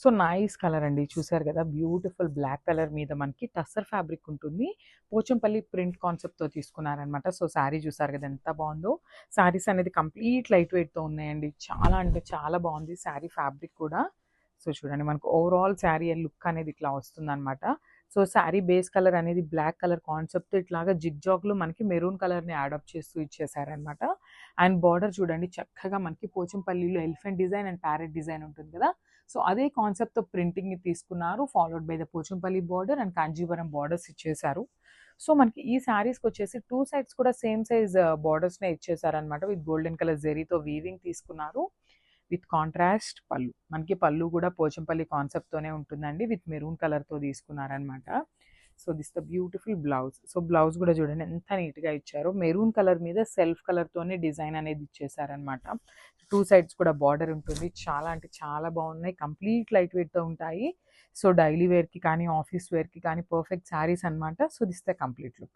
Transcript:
So nice colour అండి. చూసారు కదా! బ్యూటిఫుల్ బ్లాక్ కలర్ మీద మనకి టస్సర్ ఫ్యాబ్రిక్ ఉంటుంది. పోచంపల్లి ప్రింట్ కాన్సెప్ట్‌తో తీసుకున్నారనమాట. సో శారీ చూసారు కదా! ఎంత బావుందో. శారీస్ అనేది కంప్లీట్ లైట్ వెయిట్‌తో ఉన్నాయండి. చాలా అంటే చాలా బావుంది శారీ ఫ్యాబ్రిక్ కూడా. సో చూడండి మనకు ఓవరాల్ శారీ లుక్ అనేది ఇట్లా వస్తుందనమాట. సో శారీ బేస్ కలర్ అనేది బ్లాక్ కలర్ కాన్సెప్ట్ ఇట్లాగా జిగ్‌జాగ్‌లో మనకి మెరూన్ కలర్‌ని యాడప్ చేస్తూ ఇచ్చేసారనమాట. అండ్ బార్డర్ చూడండి చక్కగా మనకి పోచంపల్లిలో elephant design and parrot design ఉంటుంది కదా! సో అదే కాన్సెప్ట్‌తో ప్రింటింగ్‌ని తీసుకున్నారు. Followed by the Pochampally border and Kanjeevaram borders ఇచ్చేసారు. సో మనకి ఈ శారీస్‌కొచ్చేసి 2 సైడ్స్ కూడా సేమ్ సైజ్ బార్డర్స్‌నే ఇచ్చేసారనమాట. విత్ గోల్డెన్ కలర్ జెరీతో వీవింగ్ తీసుకున్నారు. విత్ కాంట్రాస్ట్ పళ్ళు. మనకి పళ్ళు కూడా పోచంపల్లి కాన్సెప్ట్‌తోనే ఉంటుందండి. విత్ మెరూన్ కలర్‌తో తీసుకున్నారనమాట. So this the beautiful blouse. So blouse కూడా చూడండి ఎంత నీట్‌గా ఇచ్చారో. మెరూన్ కలర్ మీద సెల్ఫ్ కలర్‌తోనే డిజైన్ అనేది ఇచ్చేసారనమాట. 2 సైడ్స్ కూడా బార్డర్ ఉంటుంది. చాలా అంటే చాలా బాగున్నాయి. కంప్లీట్ లైట్ వెయిట్‌తో ఉంటాయి. సో డైలీ వేర్‌కి కానీ, ఆఫీస్ వేర్‌కి కానీ పర్ఫెక్ట్ శారీస్ అనమాట. So this the complete look.